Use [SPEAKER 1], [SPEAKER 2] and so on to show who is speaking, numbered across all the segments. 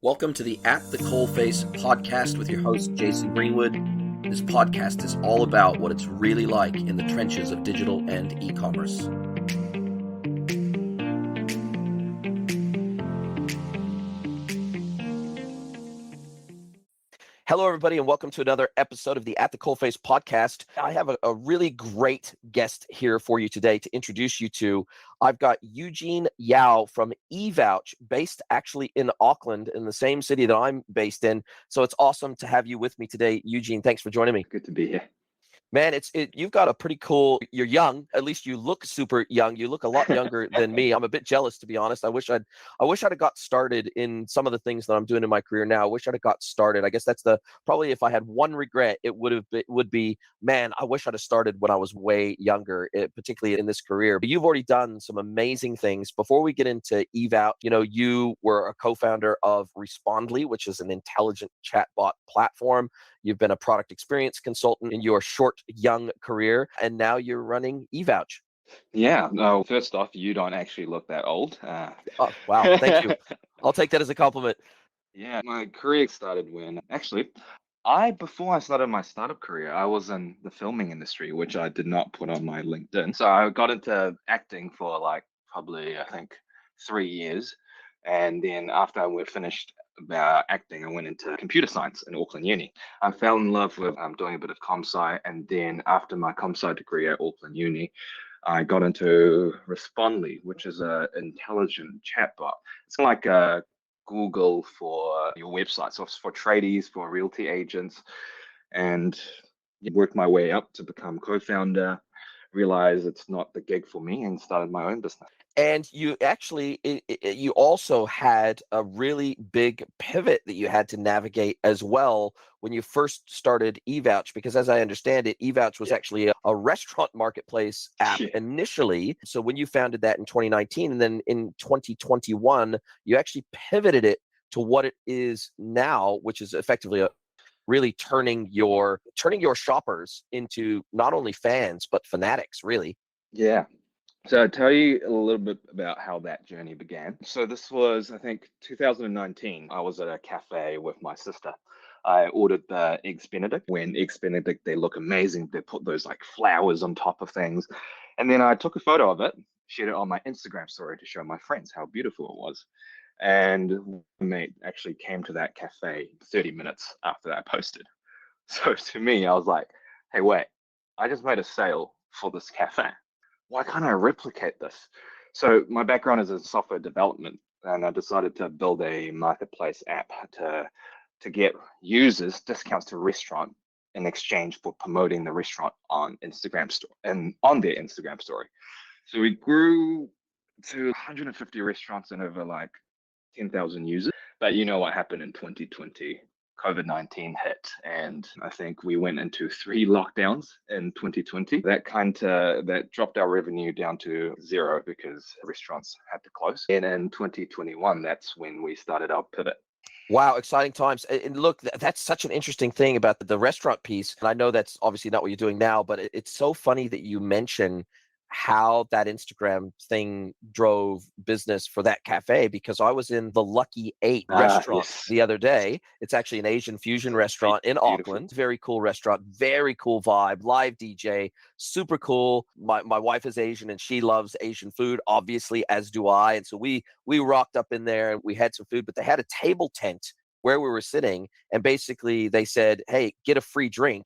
[SPEAKER 1] Welcome to the At the Coalface podcast with your host, Jason Greenwood. This podcast is all about what it's really like in the trenches of digital and e-commerce. Hello, everybody, and welcome to another episode of the At the Coalface podcast. I have a really great guest here for you today to introduce you to. I've got Eugene Yao from eVouch, based actually in Auckland, in the same city that I'm based in. So it's awesome to have you with me today, Eugene. Thanks for joining me.
[SPEAKER 2] Good to be here.
[SPEAKER 1] Man, you've got a pretty cool, you're young, at least you look super young. You look a lot younger than me. I'm a bit jealous, to be honest. I wish I'd have got started in some of the things that I'm doing in my career now. I wish I'd have got started. I guess that's probably if I had one regret, it would be, man, I wish I'd have started when I was way younger, particularly in this career. But you've already done some amazing things. Before we get into eVouch, you were a co-founder of Respondly, which is an intelligent chatbot platform. You've been a product experience consultant in your short, young career, and now you're running eVouch.
[SPEAKER 2] Yeah, no, first off, you don't actually look that old.
[SPEAKER 1] Oh, wow. Thank you. I'll take that as a compliment.
[SPEAKER 2] Yeah, my career started when before I started my startup career, I was in the filming industry, which I did not put on my LinkedIn. So I got into acting for probably, I think, 3 years. And then after I finished acting, I went into computer science in Auckland Uni. I fell in love with doing a bit of comp-sci, and then after my comp-sci degree at Auckland Uni, I got into Respondly, which is an intelligent chatbot. It's like a Google for your website, so it's for tradies, for realty agents, and worked my way up to become co-founder, realized it's not the gig for me, and started my own business.
[SPEAKER 1] And you actually, you also had a really big pivot that you had to navigate as well when you first started eVouch, because as I understand it, eVouch was actually a restaurant marketplace app initially. So when you founded that in 2019, and then in 2021, you actually pivoted it to what it is now, which is effectively really turning your shoppers into not only fans, but fanatics, really.
[SPEAKER 2] Yeah. So I'll tell you a little bit about how that journey began. So this was, I think, 2019. I was at a cafe with my sister. I ordered the Eggs Benedict. When Eggs Benedict, they look amazing. They put those flowers on top of things. And then I took a photo of it, shared it on my Instagram story to show my friends how beautiful it was. And my mate actually came to that cafe 30 minutes after I posted. So to me, I was like, hey, wait, I just made a sale for this cafe. Why can't I replicate this? So my background is in software development, and I decided to build a marketplace app to get users discounts to restaurant in exchange for promoting the restaurant on Instagram store and on their Instagram story. So we grew to 150 restaurants and over 10,000 users. But you know what happened in 2020? COVID-19 hit, and I think we went into 3 lockdowns in 2020. That dropped our revenue down to 0 because restaurants had to close. And in 2021, that's when we started our pivot.
[SPEAKER 1] Wow, exciting times. And look, that's such an interesting thing about the restaurant piece. And I know that's obviously not what you're doing now, but it's so funny that you mention how that Instagram thing drove business for that cafe, because I was in the Lucky 8 restaurant the other day. It's actually an Asian fusion restaurant in Auckland. Very cool restaurant, very cool vibe, live DJ, super cool. My wife is Asian and she loves Asian food, obviously, as do I. And so we rocked up in there and we had some food, but they had a table tent where we were sitting, and basically they said, hey, get a free drink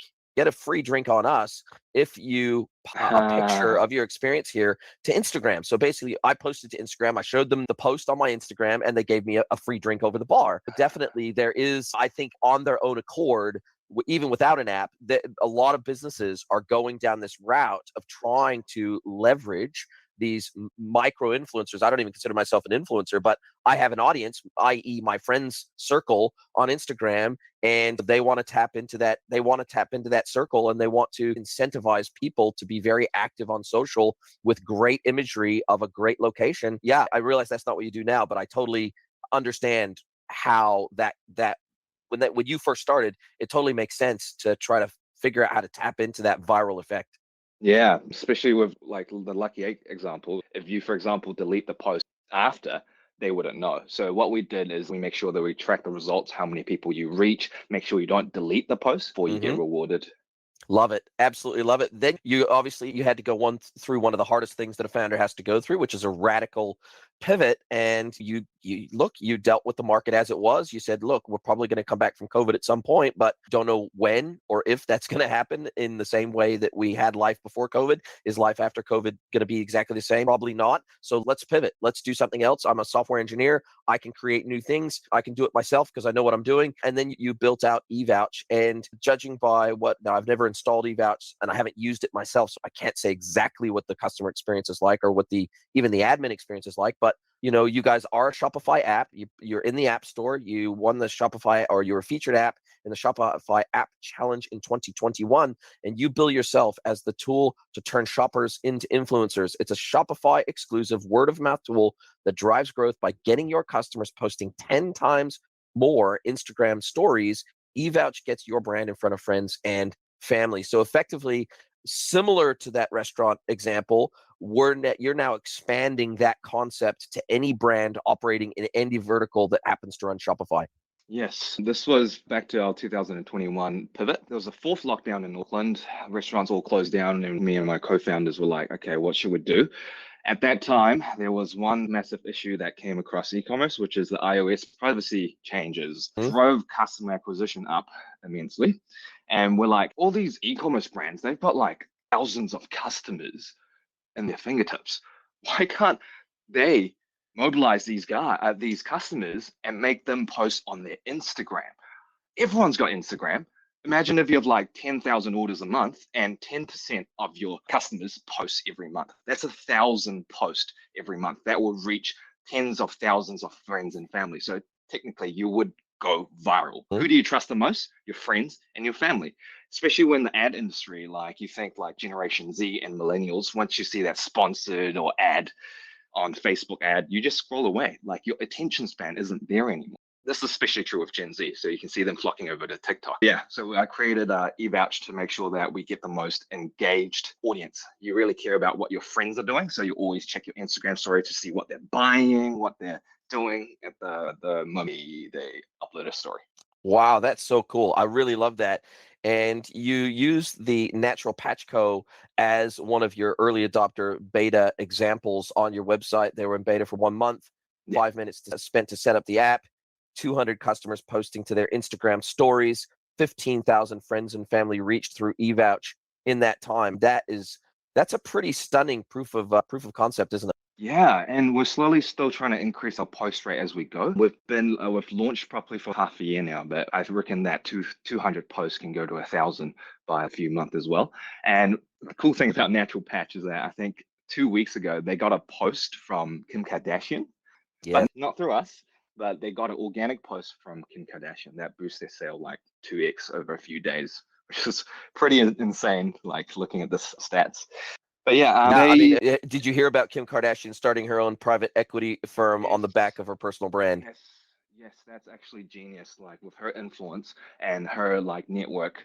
[SPEAKER 1] on us if you a picture of your experience here to Instagram. So basically I posted to Instagram, I showed them the post on my Instagram, and they gave me a free drink over the bar. But definitely there is, I think, on their own accord, even without an app, that a lot of businesses are going down this route of trying to leverage these micro influencers. I don't even consider myself an influencer, but I have an audience, i.e. my friends circle on Instagram, and they want to tap into that. They want to tap into that circle, and they want to incentivize people to be very active on social with great imagery of a great location. Yeah, I realize that's not what you do now, but I totally understand how that when you first started, it totally makes sense to try to figure out how to tap into that viral effect.
[SPEAKER 2] Yeah, especially with the Lucky 8 example. If you, for example, delete the post after, they wouldn't know. So what we did is we make sure that we track the results, how many people you reach, make sure you don't delete the post before you get rewarded.
[SPEAKER 1] Love it. Absolutely love it. Then you had to go through one of the hardest things that a founder has to go through, which is a radical pivot. And you dealt with the market as it was. You said, look, we're probably going to come back from COVID at some point, but don't know when or if that's going to happen in the same way that we had life before COVID. Is life after COVID going to be exactly the same? Probably not. So let's pivot. Let's do something else. I'm a software engineer. I can create new things. I can do it myself because I know what I'm doing. And then you built out eVouch. And judging by now I've never installed eVouch and I haven't used it myself, so I can't say exactly what the customer experience is like or what even the admin experience is like. But you guys are a Shopify app. You're in the App Store. You won the Shopify, or you were a featured app in the Shopify App Challenge in 2021, and you bill yourself as the tool to turn shoppers into influencers. It's a Shopify exclusive word of mouth tool that drives growth by getting your customers posting 10 times more Instagram stories. eVouch gets your brand in front of friends and family. So effectively, similar to that restaurant example, you're now expanding that concept to any brand operating in any vertical that happens to run Shopify.
[SPEAKER 2] Yes, this was back to our 2021 pivot. There was a fourth lockdown in Auckland. Restaurants all closed down, and me and my co-founders were like, okay, what should we do? At that time, there was one massive issue that came across e-commerce, which is the iOS privacy changes drove customer acquisition up immensely. And we're like, all these e-commerce brands, they've got like thousands of customers in their fingertips. Why can't they mobilize these customers and make them post on their Instagram? Everyone's got Instagram. Imagine if you have like 10,000 orders a month and 10% of your customers post every month. That's 1,000 posts every month. That will reach tens of thousands of friends and family. So technically you would go viral. Who do you trust the most? Your friends and your family, especially when the ad industry, like you think like Generation Z and millennials, once you see that sponsored or ad on Facebook ad, you just scroll away. Like your attention span isn't there anymore. This is especially true with Gen Z, so you can see them flocking over to TikTok. Yeah, so I created eVouch to make sure that we get the most engaged audience. You really care about what your friends are doing, so you always check your Instagram story to see what they're buying, what they're doing at the moment they upload a story.
[SPEAKER 1] Wow, that's so cool. I really love that. And you use the Natural Patch Co. as one of your early adopter beta examples on your website. They were in beta for 1 month, 5 minutes spent to set up the app, 200 customers posting to their Instagram stories, 15,000 friends and family reached through eVouch in that time. That's a pretty stunning proof of concept, isn't it?
[SPEAKER 2] Yeah, and we're slowly still trying to increase our post rate as we go. We've launched properly for half a year now, but I reckon that 200 posts can go to 1,000 by a few months as well. And the cool thing about Natural Patch is that I think 2 weeks ago they got a post from Kim Kardashian,
[SPEAKER 1] Yeah.
[SPEAKER 2] but not through us. But they got an organic post from Kim Kardashian that boosts their sale like 2x over a few days, which is pretty insane. Like looking at the stats. But yeah,
[SPEAKER 1] Yeah, I mean, did you hear about Kim Kardashian starting her own private equity firm on the back of her personal brand?
[SPEAKER 2] Yes, that's actually genius. Like with her influence and her like network,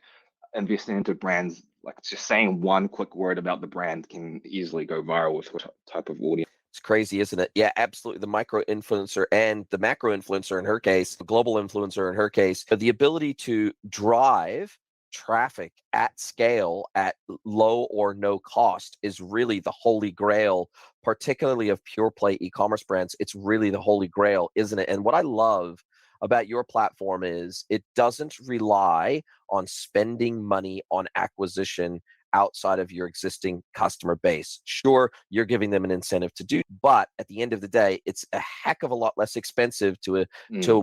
[SPEAKER 2] investing into brands, like just saying one quick word about the brand can easily go viral with what type of audience.
[SPEAKER 1] It's crazy, isn't it? Yeah, absolutely. The micro influencer and the macro influencer in her case, the global influencer in her case, the ability to drive traffic at scale at low or no cost is really the holy grail, particularly of pure play e-commerce brands. It's really the holy grail, isn't it? And what I love about your platform is it doesn't rely on spending money on acquisition outside of your existing customer base. Sure, you're giving them an incentive to do, but at the end of the day, it's a heck of a lot less expensive to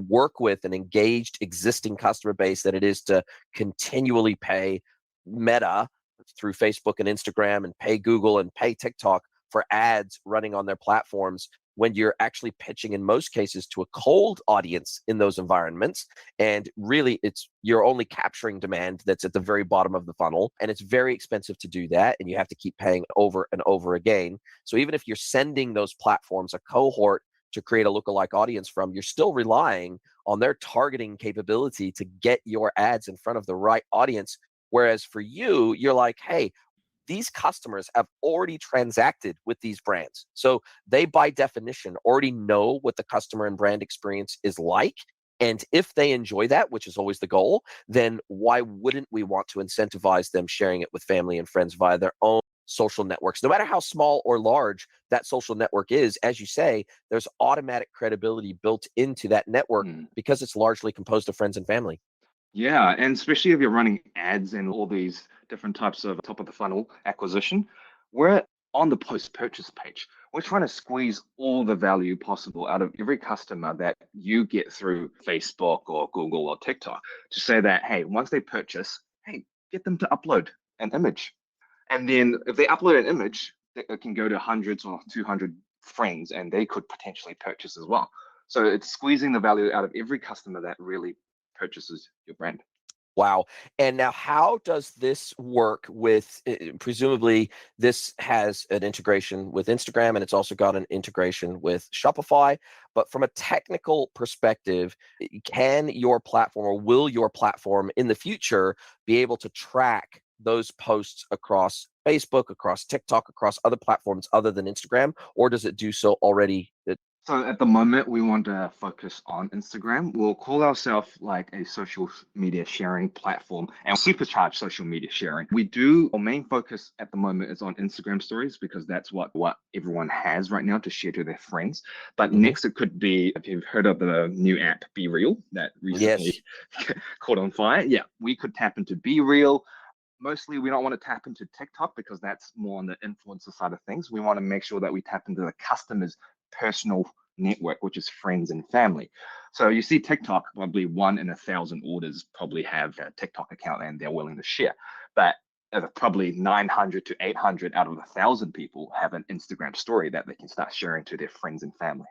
[SPEAKER 1] work with an engaged existing customer base than it is to continually pay Meta through Facebook and Instagram and pay Google and pay TikTok for ads running on their platforms when you're actually pitching in most cases to a cold audience in those environments. And really you're only capturing demand that's at the very bottom of the funnel. And it's very expensive to do that. And you have to keep paying over and over again. So even if you're sending those platforms a cohort to create a lookalike audience from, you're still relying on their targeting capability to get your ads in front of the right audience. Whereas for you, you're like, hey, these customers have already transacted with these brands. So they, by definition, already know what the customer and brand experience is like. And if they enjoy that, which is always the goal, then why wouldn't we want to incentivize them sharing it with family and friends via their own social networks? No matter how small or large that social network is, as you say, there's automatic credibility built into that network because it's largely composed of friends and family.
[SPEAKER 2] Yeah, and especially if you're running ads and all these different types of top of the funnel acquisition, we're on the post-purchase page. We're trying to squeeze all the value possible out of every customer that you get through Facebook or Google or TikTok to say that, hey, once they purchase, hey, get them to upload an image. And then if they upload an image, it can go to hundreds or 200 friends and they could potentially purchase as well. So it's squeezing the value out of every customer that really purchases your brand.
[SPEAKER 1] Wow. And now, how does this work with, presumably, this has an integration with Instagram and it's also got an integration with Shopify. But from a technical perspective, can your platform or will your platform in the future be able to track those posts across Facebook, across TikTok, across other platforms other than Instagram? Or does it do so already?
[SPEAKER 2] So at the moment, we want to focus on Instagram. We'll call ourselves like a social media sharing platform and supercharge social media sharing. Our main focus at the moment is on Instagram stories because that's what everyone has right now to share to their friends. But next it could be, if you've heard of the new app, Be Real, that recently caught on fire. Yeah, we could tap into Be Real. Mostly we don't want to tap into TikTok because that's more on the influencer side of things. We want to make sure that we tap into the customer's personal network, which is friends and family. So you see TikTok, probably 1 in 1,000 orders probably have a TikTok account and they're willing to share. But probably 900 to 800 out of 1,000 people have an Instagram story that they can start sharing to their friends and family.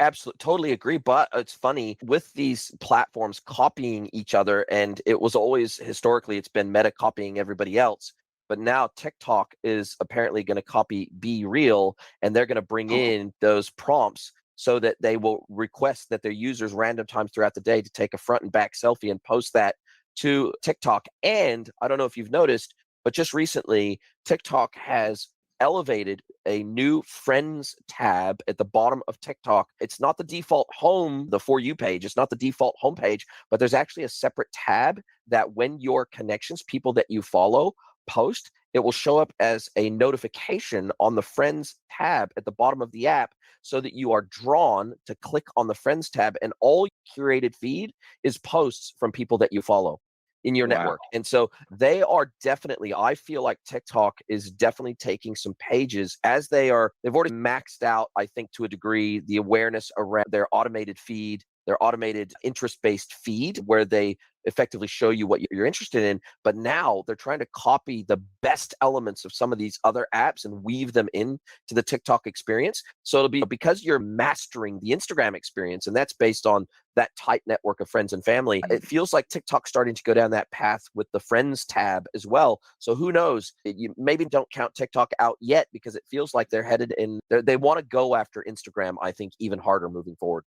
[SPEAKER 1] Absolutely, totally agree. But it's funny with these platforms copying each other, and it was always historically it's been Meta copying everybody else. But now TikTok is apparently going to copy Be Real, and they're going to bring in those prompts so that they will request that their users random times throughout the day to take a front and back selfie and post that to TikTok. And I don't know if you've noticed, but just recently, TikTok has elevated a new friends tab at the bottom of TikTok. It's not the default home, the For You page. It's not the default homepage, but there's actually a separate tab that when your connections, people that you follow, post, it will show up as a notification on the friends tab at the bottom of the app so that you are drawn to click on the friends tab and all your curated feed is posts from people that you follow in your network. And so they are definitely, I feel like TikTok is definitely taking some pages as they've already maxed out, I think, to a degree, the awareness around their automated feed, their automated interest-based feed, where they effectively show you what you're interested in. But now they're trying to copy the best elements of some of these other apps and weave them in to the TikTok experience. So it'll be because you're mastering the Instagram experience, and that's based on that tight network of friends and family. It feels like TikTok's starting to go down that path with the friends tab as well. So who knows? You maybe don't count TikTok out yet because it feels like they're headed in. They want to go after Instagram, I think, even harder moving forward.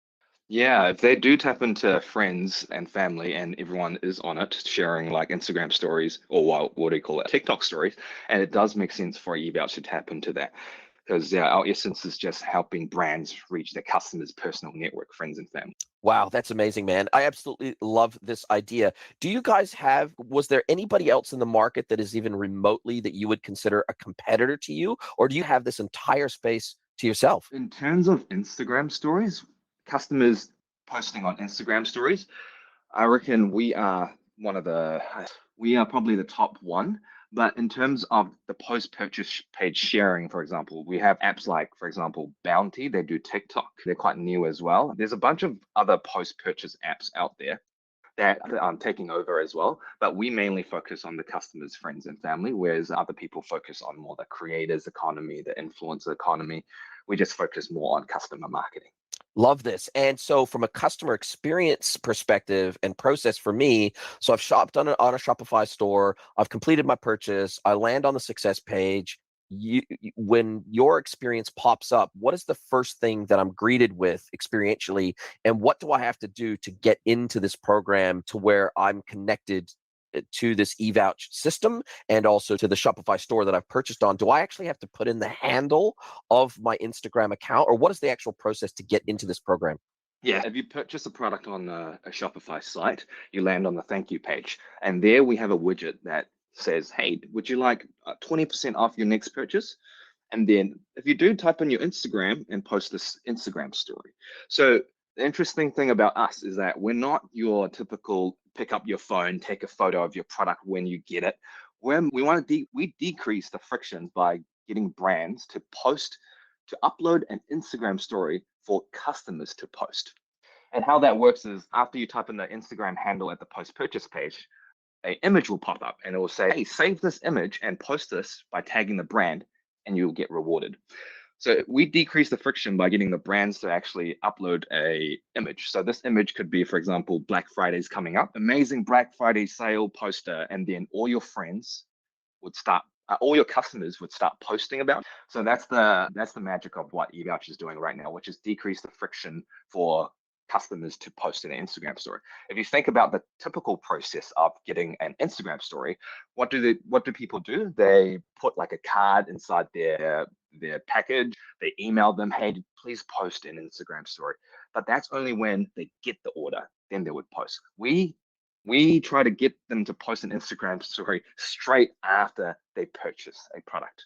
[SPEAKER 2] Yeah, if they do tap into friends and family and everyone is on it, sharing like Instagram stories or what do you call it, TikTok stories, and it does make sense for eVouch to tap into that because our essence is just helping brands reach their customers' personal network, friends and family.
[SPEAKER 1] Wow, that's amazing, man. I absolutely love this idea. Do you guys was there anybody else in the market that is even remotely that you would consider a competitor to you? Or do you have this entire space to yourself?
[SPEAKER 2] In terms of Instagram stories, customers posting on Instagram stories, I reckon we are probably the top one. But in terms of the post-purchase page sharing, for example, we have apps like, for example, Bounty. They do TikTok. They're quite new as well. There's a bunch of other post-purchase apps out there that are taking over as well. But we mainly focus on the customers, friends, and family, whereas other people focus on more the creators economy, the influencer economy. We just focus more on customer marketing.
[SPEAKER 1] Love this. And so from a customer experience perspective and process for me, so I've shopped on a Shopify store, I've completed my purchase, I land on the success page. When your experience pops up, what is the first thing that I'm greeted with experientially? And what do I have to do to get into this program to where I'm connected to this eVouch system and also to the Shopify store that I've purchased on, do I actually have to put in the handle of my Instagram account, or what is the actual process to get into this program?
[SPEAKER 2] Yeah, if you purchase a product on a Shopify site, you land on the thank you page. And there we have a widget that says, hey, would you like 20% off your next purchase? And then if you do, type in your Instagram and post this Instagram story. So the interesting thing about us is that we're not your typical pick up your phone, take a photo of your product when you get it. We decrease the friction by getting brands to upload an Instagram story for customers to post. And how that works is after you type in the Instagram handle at the post purchase page, an image will pop up and it will say, hey, save this image and post this by tagging the brand and you'll get rewarded. So we decrease the friction by getting the brands to actually upload a image. So this image could be, for example, Black Friday's coming up, amazing Black Friday sale poster, and then all your friends would start, all your customers would start posting about. So that's the magic of what eVouch is doing right now, which is decrease the friction for customers to post an Instagram story. If you think about the typical process of getting an Instagram story, what do people do? They put like a card inside their package. They email them, hey, please post an Instagram story. But that's only when they get the order, then they would post. We try to get them to post an Instagram story straight after they purchase a product.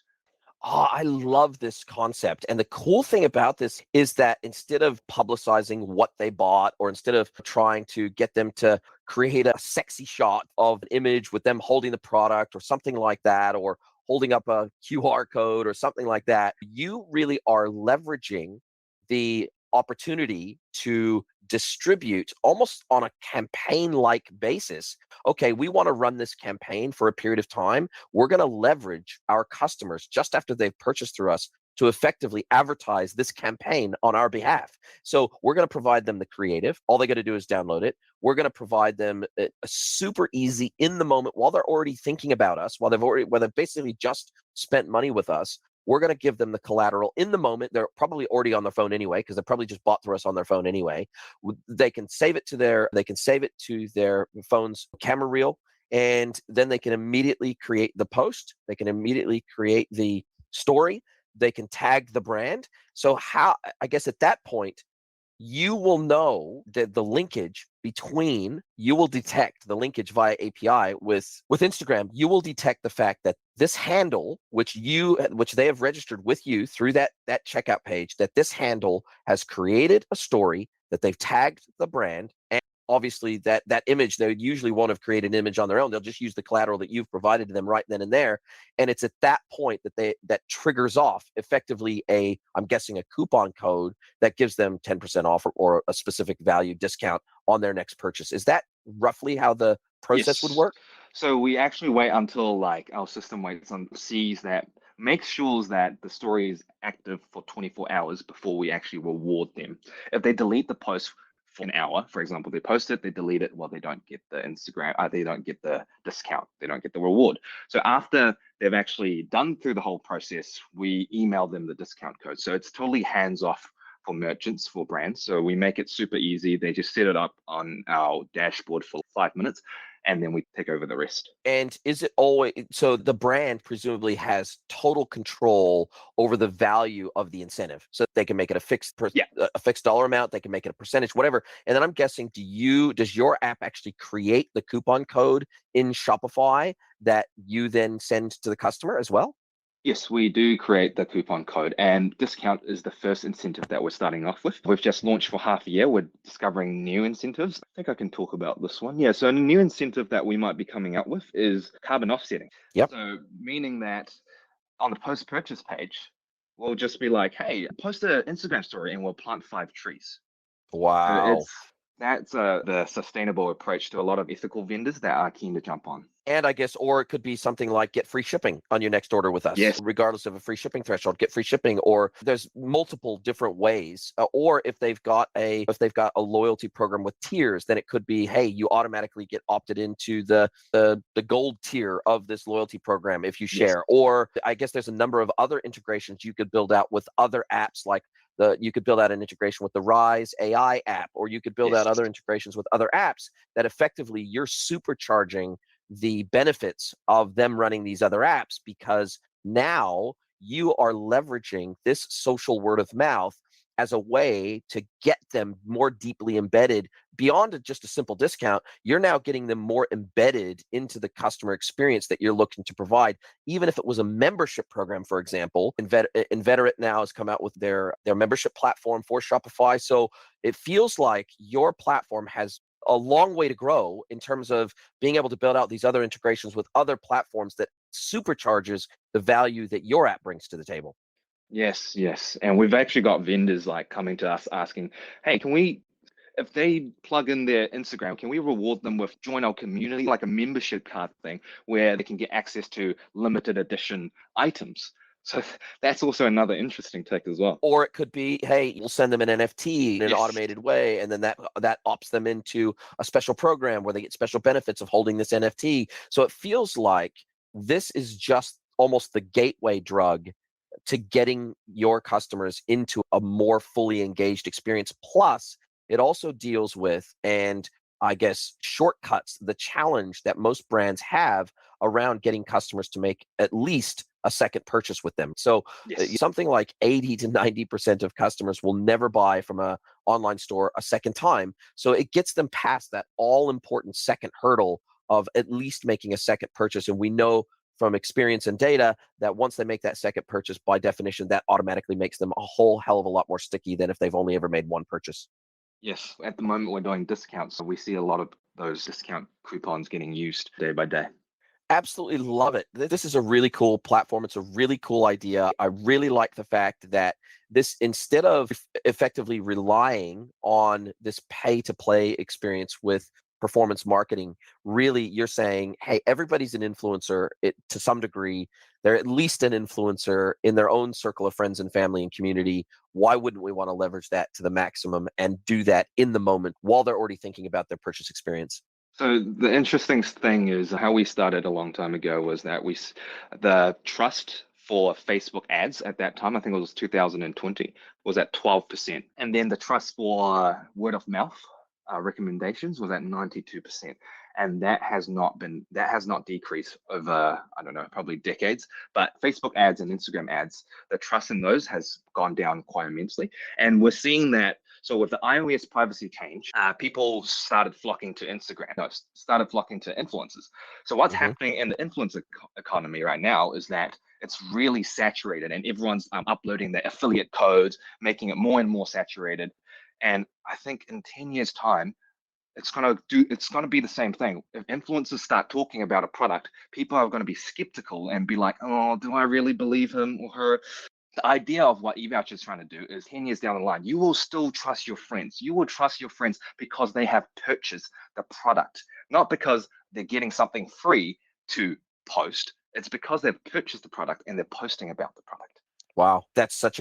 [SPEAKER 1] Oh, I love this concept. And the cool thing about this is that instead of publicizing what they bought, or instead of trying to get them to create a sexy shot of an image with them holding the product or something like that, or holding up a QR code or something like that, you really are leveraging the opportunity to distribute almost on a campaign-like basis. Okay, we want to run this campaign for a period of time. We're going to leverage our customers just after they've purchased through us to effectively advertise this campaign on our behalf. So we're going to provide them the creative. All they got to do is download it. We're going to provide them a super easy in the moment while they're already thinking about us, while they've basically just spent money with us. We're going to give them the collateral in the moment. They're probably already on their phone anyway, because they probably just bought through us on their phone anyway. They can save it to their phone's camera reel, and then they can immediately create the post. They can immediately create the story. They can tag the brand. So I guess at that point, you will know that you will detect the linkage via API with Instagram. You will detect the fact that this handle, which they have registered with you through that checkout page, that this handle has created a story, that they've tagged the brand, and obviously that image, they usually won't have created an image on their own. They'll just use the collateral that you've provided to them right then and there. And it's at that point that triggers off effectively I'm guessing a coupon code that gives them 10% off or a specific value discount on their next purchase. Is that roughly how the process would
[SPEAKER 2] Yes.
[SPEAKER 1] work?
[SPEAKER 2] So we actually wait until like our system makes sure that the story is active for 24 hours before we actually reward them. If they delete the post for an hour, for example, they post it, they delete it, well, they don't get the they don't get the discount, they don't get the reward. So after they've actually done through the whole process, we email them the discount code. So it's totally hands off for merchants, for brands. So we make it super easy. They just set it up on our dashboard for 5 minutes, and then we take over the rest.
[SPEAKER 1] And is it always so the brand presumably has total control over the value of the incentive, so they can make it a fixed
[SPEAKER 2] Yeah.
[SPEAKER 1] a fixed dollar amount, they can make it a percentage, whatever. And then I'm guessing, does your app actually create the coupon code in Shopify that you then send to the customer as well?
[SPEAKER 2] Yes, we do create the coupon code, and discount is the first incentive that we're starting off with. We've just launched for half a year. We're discovering new incentives. I think I can talk about this one. Yeah, so a new incentive that we might be coming up with is carbon offsetting.
[SPEAKER 1] Yep.
[SPEAKER 2] So meaning that on the post-purchase page, we'll just be like, hey, post an Instagram story and we'll plant 5 trees. So
[SPEAKER 1] Wow.
[SPEAKER 2] that's the sustainable approach to a lot of ethical vendors that are keen to jump on.
[SPEAKER 1] And I guess, or it could be something like get free shipping on your next order with us,
[SPEAKER 2] Yes.
[SPEAKER 1] regardless of a free shipping threshold, get free shipping, or there's multiple different ways. Or if they've got a loyalty program with tiers, then it could be, hey, you automatically get opted into the gold tier of this loyalty program if you share.
[SPEAKER 2] Yes.
[SPEAKER 1] Or I guess there's a number of other integrations you could build out with other apps, like you could build out an integration with the Rise AI app, or you could build out
[SPEAKER 2] Yes.
[SPEAKER 1] other integrations with other apps that effectively you're supercharging the benefits of them running these other apps, because now you are leveraging this social word of mouth as a way to get them more deeply embedded beyond just a simple discount. You're now getting them more embedded into the customer experience that you're looking to provide. Even if it was a membership program, for example, Inveterate now has come out with their membership platform for Shopify. So it feels like your platform has a long way to grow in terms of being able to build out these other integrations with other platforms that supercharges the value that your app brings to the table.
[SPEAKER 2] Yes, yes. And we've actually got vendors like coming to us asking, hey, can we, if they plug in their Instagram, can we reward them with join our community, like a membership card thing where they can get access to limited edition items? So that's also another interesting take as well.
[SPEAKER 1] Or it could be, hey, we'll send them an NFT in an
[SPEAKER 2] Yes.
[SPEAKER 1] automated way, and then that opts them into a special program where they get special benefits of holding this NFT. So it feels like this is just almost the gateway drug to getting your customers into a more fully engaged experience. Plus, it also deals with, and I guess, shortcuts the challenge that most brands have around getting customers to make at least a second purchase with them. So
[SPEAKER 2] Yes.
[SPEAKER 1] something like 80 to 90% of customers will never buy from a online store a second time. So it gets them past that all important second hurdle of at least making a second purchase. And we know from experience and data that once they make that second purchase, by definition, that automatically makes them a whole hell of a lot more sticky than if they've only ever made one purchase.
[SPEAKER 2] Yes. At the moment, we're doing discounts. So we see a lot of those discount coupons getting used day by day.
[SPEAKER 1] Absolutely love it. This is a really cool platform. It's a really cool idea. I really like the fact that this, instead of effectively relying on this pay to play experience with performance marketing, really you're saying, hey, everybody's an influencer to some degree. They're at least an influencer in their own circle of friends and family and community. Why wouldn't we want to leverage that to the maximum and do that in the moment while they're already thinking about their purchase experience?
[SPEAKER 2] So the interesting thing is how we started a long time ago was that the trust for Facebook ads at that time, I think it was 2020, was at 12%. And then the trust for word of mouth recommendations was at 92%. And that has not decreased over, I don't know, probably decades. But Facebook ads and Instagram ads, the trust in those has gone down quite immensely. And we're seeing that. So with the iOS privacy change, people started flocking to Instagram, no, started flocking to influencers. So what's
[SPEAKER 1] Hmm.
[SPEAKER 2] happening in the influencer economy right now is that it's really saturated and everyone's uploading their affiliate codes, making it more and more saturated. And I think in 10 years time, it's gonna be the same thing. If influencers start talking about a product, people are gonna be skeptical and be like, oh, do I really believe him or her? The idea of what eVouch is trying to do is 10 years down the line, you will still trust your friends. You will trust your friends because they have purchased the product, not because they're getting something free to post. It's because they've purchased the product and they're posting about the product.
[SPEAKER 1] Wow, that's such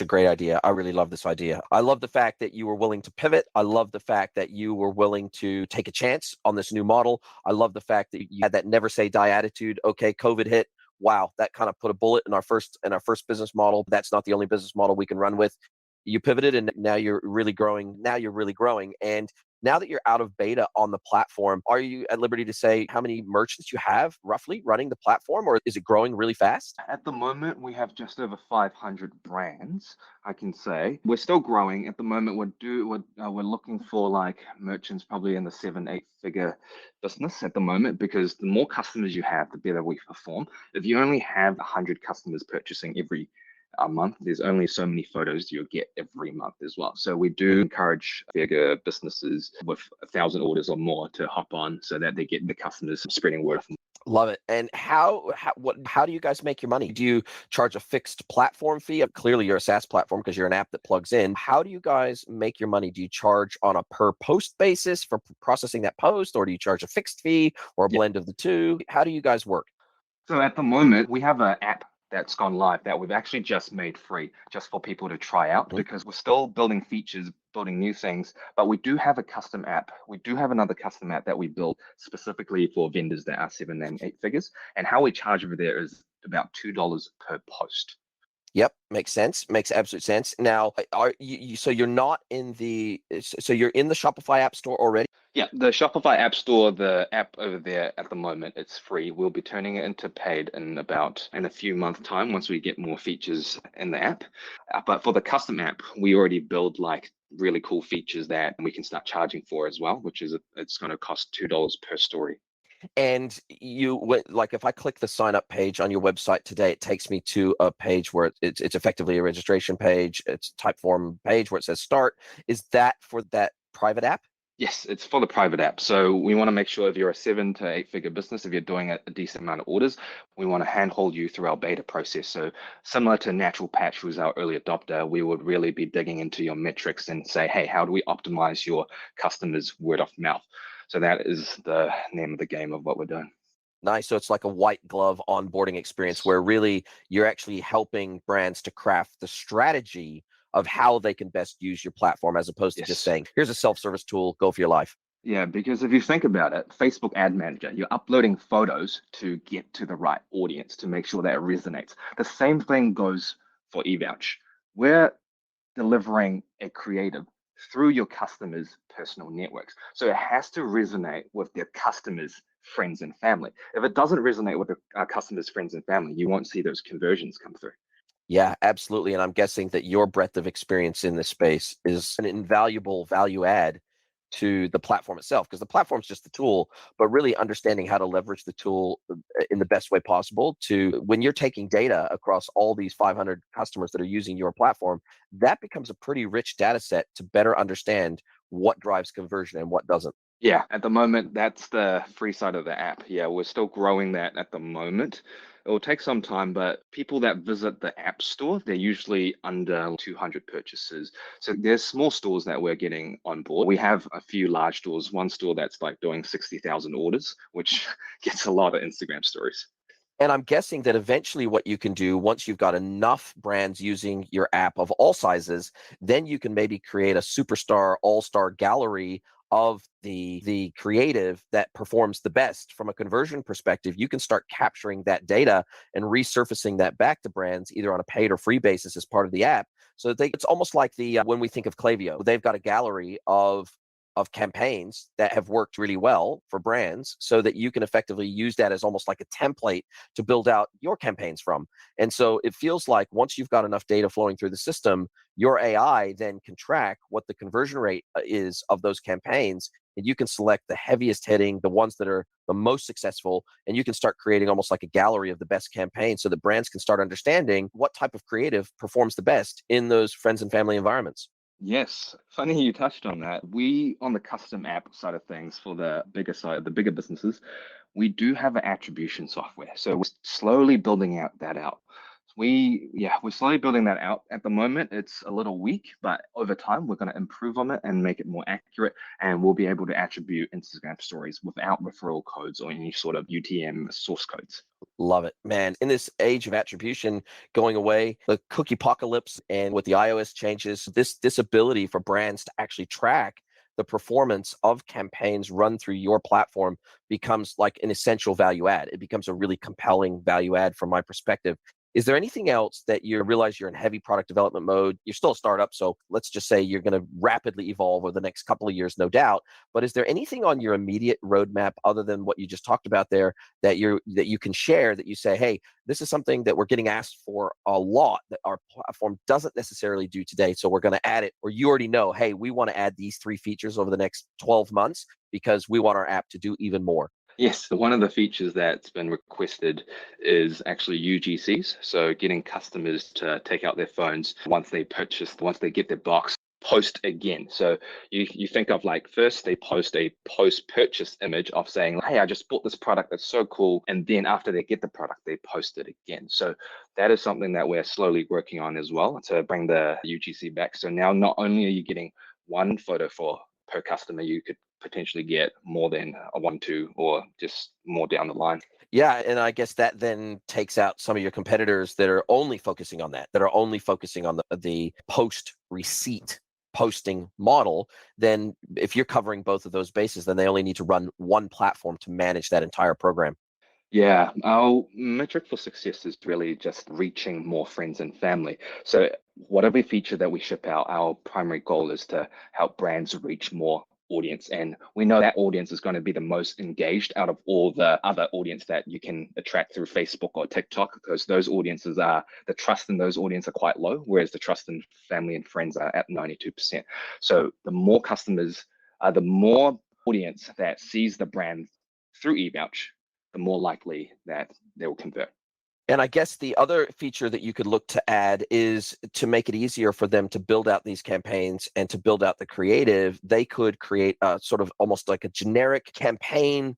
[SPEAKER 1] a great idea. I really love this idea. I love the fact that you were willing to pivot. I love the fact that you were willing to take a chance on this new model. I love the fact that you had that never say die attitude. Okay, COVID hit. Wow, that kind of put a bullet in our first business model. That's not the only business model we can run with. You pivoted and now you're really growing. Now you're really growing. And now that you're out of beta on the platform, are you at liberty to say how many merchants you have roughly running the platform, or is it growing really fast?
[SPEAKER 2] At the moment, we have just over 500 brands, I can say. We're still growing. At the moment, we're looking for like merchants probably in the 7, 8 figure business at the moment because the more customers you have, the better we perform. If you only have 100 customers purchasing every month, there's only so many photos you'll get every month as well. So we do encourage bigger businesses with 1,000 orders or more to hop on so that they get the customers spreading word of mouth.
[SPEAKER 1] Love it. And how do you guys make your money? Do you charge a fixed platform fee? Clearly, you're a SaaS platform because you're an app that plugs in. How do you guys make your money? Do you charge on a per post basis for processing that post, or do you charge a fixed fee, or a blend of the two? How do you guys work?
[SPEAKER 2] So at the moment, we have an app that's gone live that we've actually just made free just for people to try out
[SPEAKER 1] Mhm.
[SPEAKER 2] because we're still building features, building new things, but we do have a custom app. We do have another custom app that we built specifically for vendors that are 7 and 8 figures. And how we charge over there is about $2 per post.
[SPEAKER 1] Yep, makes sense. Makes absolute sense. Now, are you so you're not in the so you're in the Shopify App Store already?
[SPEAKER 2] Yeah, the Shopify App Store, the app over there at the moment, it's free. We'll be turning it into paid in a few months' time once we get more features in the app. But for the custom app, we already build like really cool features that we can start charging for as well, which is it's going to cost $2 per story.
[SPEAKER 1] And like if I click the sign up page on your website today, it takes me to a page where it's effectively a registration page. It's a type form page where it says start. Is that for that private app?
[SPEAKER 2] Yes, it's for the private app. So we want to make sure if you're a 7 to 8 figure business, if you're doing a decent amount of orders, we want to handhold you through our beta process. So similar to Natural Patch, who's our early adopter, we would really be digging into your metrics and say, hey, how do we optimize your customers' word of mouth? So that is the name of the game of what we're doing.
[SPEAKER 1] Nice. So it's like a white glove onboarding experience
[SPEAKER 2] Yes.
[SPEAKER 1] where really you're actually helping brands to craft the strategy of how they can best use your platform as opposed to just
[SPEAKER 2] Yes.
[SPEAKER 1] saying, here's a self-service tool, go for your life.
[SPEAKER 2] Yeah, because if you think about it, Facebook Ad Manager, you're uploading photos to get to the right audience to make sure that it resonates. The same thing goes for eVouch. We're delivering a creative through your customers' personal networks. So it has to resonate with their customers' friends and family. If it doesn't resonate with our customers' friends and family, you won't see those conversions come through.
[SPEAKER 1] Yeah, absolutely. And I'm guessing that your breadth of experience in this space is an invaluable value add to the platform itself, because the platform's just the tool, but really understanding how to leverage the tool in the best way possible to when you're taking data across all these 500 customers that are using your platform, that becomes a pretty rich data set to better understand what drives conversion and what doesn't.
[SPEAKER 2] Yeah, at the moment, that's the free side of the app. Yeah, we're still growing that at the moment. It will take some time, but people that visit the app store, they're usually under 200 purchases. So there's small stores that we're getting on board. We have a few large stores, one store that's like doing 60,000 orders, which gets a lot of Instagram stories.
[SPEAKER 1] And I'm guessing that eventually what you can do once you've got enough brands using your app of all sizes, then you can maybe create a superstar all-star gallery of the creative that performs the best from a conversion perspective. You can start capturing that data and resurfacing that back to brands either on a paid or free basis as part of the app. So that it's almost like the when we think of Klaviyo, they've got a gallery of campaigns that have worked really well for brands so that you can effectively use that as almost like a template to build out your campaigns from. And so it feels like once you've got enough data flowing through the system, your AI then can track what the conversion rate is of those campaigns. And you can select the heaviest hitting, the ones that are the most successful, and you can start creating almost like a gallery of the best campaigns so that brands can start understanding what type of creative performs the best in those friends and family environments.
[SPEAKER 2] Yes, funny you touched on that. We, on the custom app side of things for the bigger side, the bigger businesses, we do have an attribution software. So we're slowly building that out. We're slowly building that out. At the moment, it's a little weak, but over time, we're going to improve on it and make it more accurate. And we'll be able to attribute Instagram stories without referral codes or any sort of UTM source codes.
[SPEAKER 1] Love it, man. In this age of attribution going away, the cookie apocalypse, and with the iOS changes, this ability for brands to actually track the performance of campaigns run through your platform becomes like an essential value add. It becomes a really compelling value add from my perspective. Is there anything else that you realize you're in heavy product development mode? You're still a startup, so let's just say you're going to rapidly evolve over the next couple of years, no doubt. But is there anything on your immediate roadmap other than what you just talked about there that you can share that you say, hey, this is something that we're getting asked for a lot that our platform doesn't necessarily do today, so we're going to add it, or you already know, hey, we want to add these 3 features over the next 12 months because we want our app to do even more.
[SPEAKER 2] Yes, one of the features that's been requested is actually UGCs. So getting customers to take out their phones once they get their box, post again. So you think of like first they post a post-purchase image of saying, hey, I just bought this product that's so cool. And then after they get the product, they post it again. So that is something that we're slowly working on as well to bring the UGC back. So now not only are you getting one photo for per customer, you could potentially get more than a 1, 2, or just more down the line.
[SPEAKER 1] Yeah, and I guess that then takes out some of your competitors that are only focusing on that, that are only focusing on the post receipt posting model. Then if you're covering both of those bases, then they only need to run one platform to manage that entire program.
[SPEAKER 2] Yeah, our metric for success is really just reaching more friends and family. So whatever feature that we ship out, our primary goal is to help brands reach more audience, and we know that audience is going to be the most engaged out of all the other audience that you can attract through Facebook or TikTok, because those audiences are, the trust in those audience are quite low, whereas the trust in family and friends are at 92%. So the more customers, the more audience that sees the brand through eVouch, the more likely that they will convert.
[SPEAKER 1] And I guess the other feature that you could look to add is to make it easier for them to build out these campaigns and to build out the creative. They could create a sort of almost like a generic campaign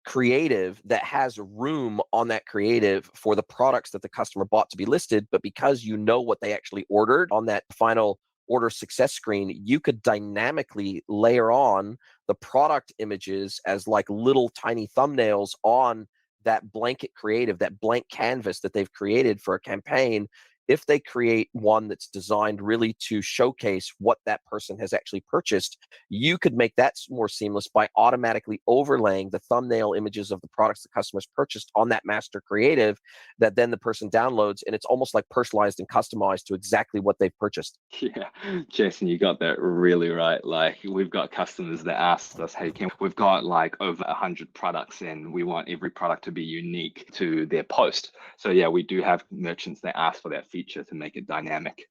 [SPEAKER 1] creative that has room on that creative for the products that the customer bought to be listed. But because you know what they actually ordered on that final order success screen, you could dynamically layer on the product images as like little tiny thumbnails on that blanket creative, that blank canvas that they've created for a campaign. If they create one that's designed really to showcase what that person has actually purchased, you could make that more seamless by automatically overlaying the thumbnail images of the products the customers purchased on that master creative that then the person downloads, and it's almost like personalized and customized to exactly what they've purchased.
[SPEAKER 2] Yeah, Jason, you got that really right. Like, we've got customers that asked us, hey, we've got like over 100 products and we want every product to be unique to their post. So yeah, we do have merchants that ask for that feature to make it dynamic.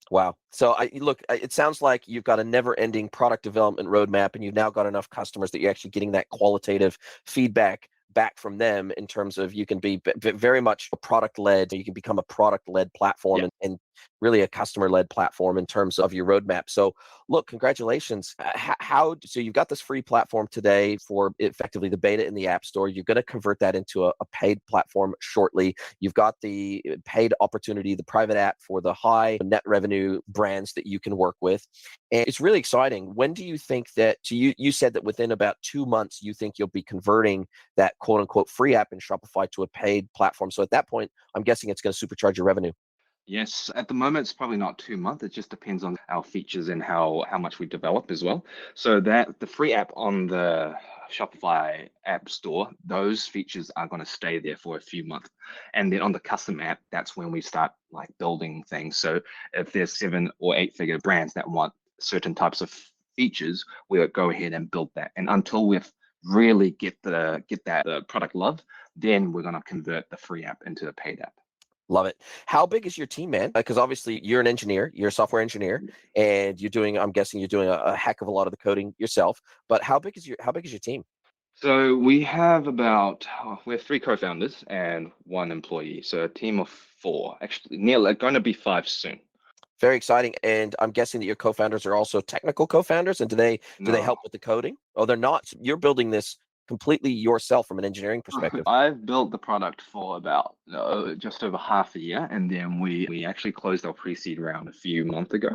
[SPEAKER 1] Wow. So it sounds like you've got a never-ending product development roadmap, and you've now got enough customers that you're actually getting that qualitative feedback back from them in terms of you can be very much a product-led, you can become a product-led platform,
[SPEAKER 2] Yeah.
[SPEAKER 1] and really a customer-led platform in terms of your roadmap. So look, congratulations. So you've got this free platform today for effectively the beta in the App Store. You're going to convert that into a paid platform shortly. You've got the paid opportunity, the private app for the high net revenue brands that you can work with. And it's really exciting. When do you think that, so you said that within about 2 months, you think you'll be converting that quote unquote free app in Shopify to a paid platform. So at that point, I'm guessing it's going to supercharge your revenue.
[SPEAKER 2] Yes, at the moment it's probably not 2 months. It just depends on our features and how much we develop as well. So that the free app on the Shopify App Store, those features are going to stay there for a few months. And then on the custom app, that's when we start like building things. So if there's 7 or 8 figure brands that want certain types of features, we'll go ahead and build that. And until we've really get that product love, then we're going to convert the free app into a paid app.
[SPEAKER 1] Love it. How big is your team, man? Because obviously you're an engineer, you're a software engineer, and I'm guessing you're doing a heck of a lot of the coding yourself. But how big is your team?
[SPEAKER 2] So we have we have 3 co-founders and 1 employee. So a team of 4, actually nearly going to be 5 soon.
[SPEAKER 1] Very exciting. And I'm guessing that your co-founders are also technical co-founders. And do they
[SPEAKER 2] No.
[SPEAKER 1] help with the coding? Oh, they're not. You're building this completely yourself from an engineering perspective.
[SPEAKER 2] I've built the product for about just over half a year, and then we actually closed our pre-seed round a few months ago.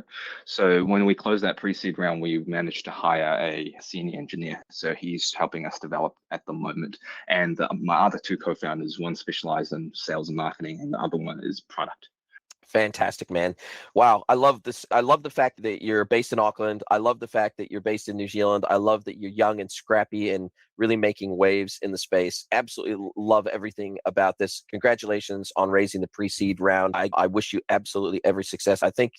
[SPEAKER 2] So when we closed that pre-seed round, we managed to hire a senior engineer. So he's helping us develop at the moment. And my other 2 co-founders, one specialized in sales and marketing, and the other one is product.
[SPEAKER 1] Fantastic, man. Wow. I love this. I love the fact that you're based in Auckland. I love the fact that you're based in New Zealand. I love that you're young and scrappy and really making waves in the space. Absolutely love everything about this. Congratulations on raising the pre-seed round. I wish you absolutely every success. I think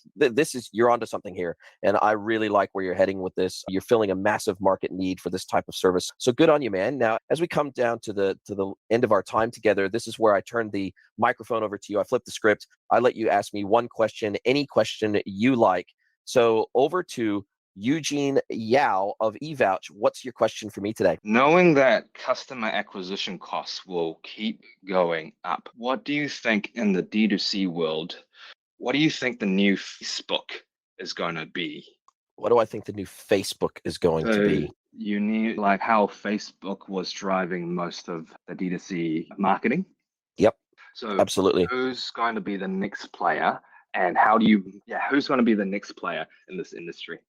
[SPEAKER 1] you're onto something here. And I really like where you're heading with this. You're filling a massive market need for this type of service. So good on you, man. Now, as we come down to the end of our time together, this is where I turn the microphone over to you. I flip the script. I let you ask me one question, any question you like. So over to Eugene Yao of eVouch. What's your question for me today?
[SPEAKER 2] Knowing that customer acquisition costs will keep going up, what do you think in the D2C world? What do you think the new Facebook is going to be?
[SPEAKER 1] What do I think the new Facebook is going to
[SPEAKER 2] So
[SPEAKER 1] be?
[SPEAKER 2] you need like how Facebook was driving most of the D2C marketing.
[SPEAKER 1] Yep,
[SPEAKER 2] So
[SPEAKER 1] absolutely.
[SPEAKER 2] who's going to be the next player, and who's going to be the next player in this industry?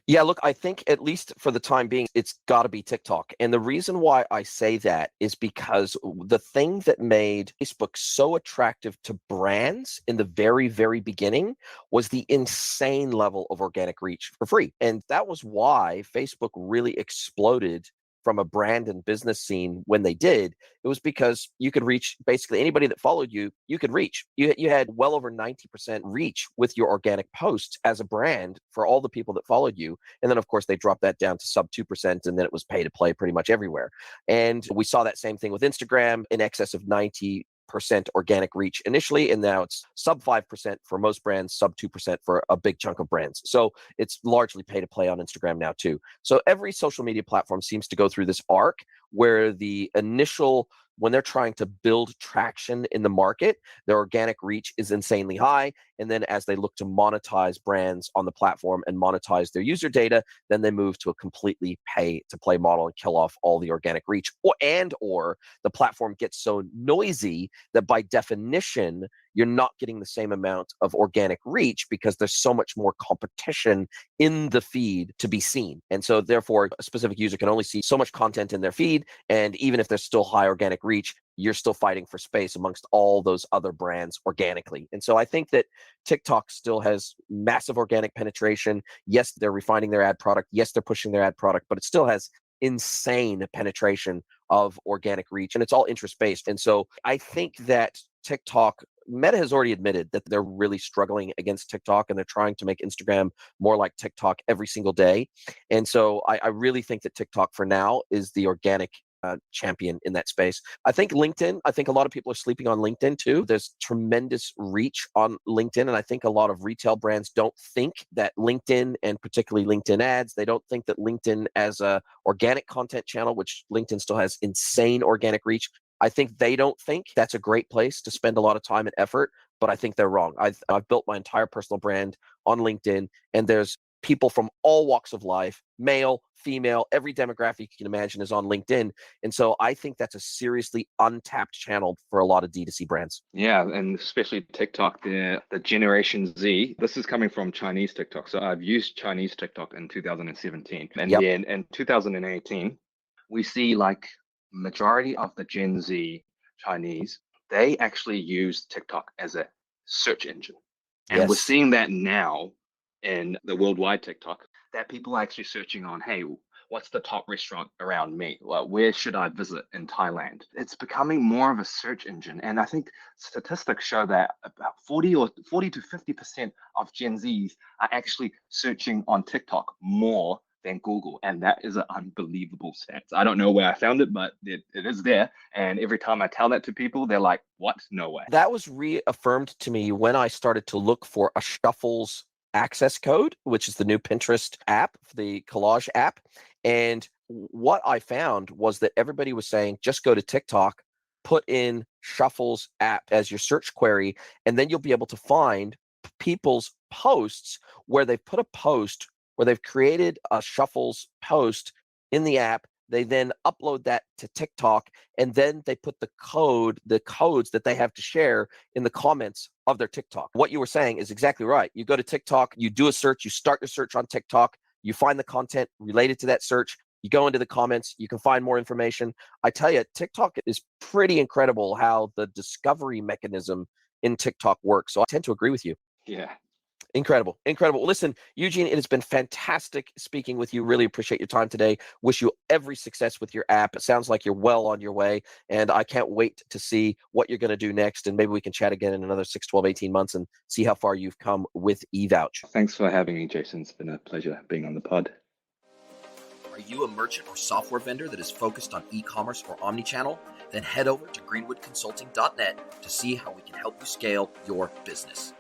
[SPEAKER 1] Yeah, look, I think at least for the time being, it's got to be TikTok. And the reason why I say that is because the thing that made Facebook so attractive to brands in the very, very beginning was the insane level of organic reach for free. And that was why Facebook really exploded from a brand and business scene when they did, it was because you could reach basically anybody that followed you, you could reach. You had well over 90% reach with your organic posts as a brand for all the people that followed you. And then, of course, they dropped that down to sub 2%, and then it was pay to play pretty much everywhere. And we saw that same thing with Instagram, in excess of 90% organic reach initially, and now it's sub 5% for most brands, sub 2% for a big chunk of brands. So it's largely pay to play on Instagram now too. So every social media platform seems to go through this arc where the initial, when they're trying to build traction in the market, their organic reach is insanely high. And then as they look to monetize brands on the platform and monetize their user data, then they move to a completely pay to play model and kill off all the organic reach. Or the platform gets so noisy that by definition, you're not getting the same amount of organic reach because there's so much more competition in the feed to be seen. And so therefore, a specific user can only see so much content in their feed. And even if there's still high organic reach, you're still fighting for space amongst all those other brands organically. And so I think that TikTok still has massive organic penetration. Yes, they're refining their ad product. Yes, they're pushing their ad product, but it still has insane penetration of organic reach, and it's all interest-based. And so I think that TikTok, Meta has already admitted that they're really struggling against TikTok, and they're trying to make Instagram more like TikTok every single day. And so I really think that TikTok for now is the organic champion in that space. I think LinkedIn, I think a lot of people are sleeping on LinkedIn too. There's tremendous reach on LinkedIn. And I think a lot of retail brands don't think that LinkedIn, and particularly LinkedIn ads, they don't think that LinkedIn as a organic content channel, which LinkedIn still has insane organic reach. I think they don't think that's a great place to spend a lot of time and effort, but I think they're wrong. I've built my entire personal brand on LinkedIn, and there's people from all walks of life, male, female, every demographic you can imagine is on LinkedIn. And so I think that's a seriously untapped channel for a lot of D2C brands.
[SPEAKER 2] Yeah, and especially TikTok, the Generation Z. This is coming from Chinese TikTok. So I've used Chinese TikTok in 2017. And
[SPEAKER 1] Yep.
[SPEAKER 2] then in 2018, we see like majority of the Gen Z Chinese, they actually use TikTok as a search engine. And we're
[SPEAKER 1] Yes.
[SPEAKER 2] seeing that now in the worldwide TikTok, that people are actually searching on, hey, what's the top restaurant around me? Well, where should I visit in Thailand? It's becoming more of a search engine. And I think statistics show that about 40 to 50% of Gen Zs are actually searching on TikTok more than Google. And that is an unbelievable stat. I don't know where I found it, but it is there. And every time I tell that to people, they're like, what? No way.
[SPEAKER 1] That was reaffirmed to me when I started to look for a Shuffles access code, which is the new Pinterest app, the collage app. And what I found was that everybody was saying, just go to TikTok, put in Shuffles app as your search query, and then you'll be able to find people's posts where they've put a post where they've created a Shuffles post in the app. They then upload that to TikTok, and then they put the codes that they have to share in the comments of their TikTok. What you were saying is exactly right. You go to TikTok, you do a search, you start your search on TikTok, you find the content related to that search, you go into the comments, you can find more information. I tell you, TikTok is pretty incredible how the discovery mechanism in TikTok works. So I tend to agree with you.
[SPEAKER 2] Yeah.
[SPEAKER 1] Incredible. Incredible. Well, listen, Eugene, it has been fantastic speaking with you. Really appreciate your time today. Wish you every success with your app. It sounds like you're well on your way, and I can't wait to see what you're going to do next. And maybe we can chat again in another 6, 12, 18 months and see how far you've come with eVouch.
[SPEAKER 2] Thanks for having me, Jason. It's been a pleasure being on the pod.
[SPEAKER 1] Are you a merchant or software vendor that is focused on e-commerce or omnichannel? Then head over to greenwoodconsulting.net to see how we can help you scale your business.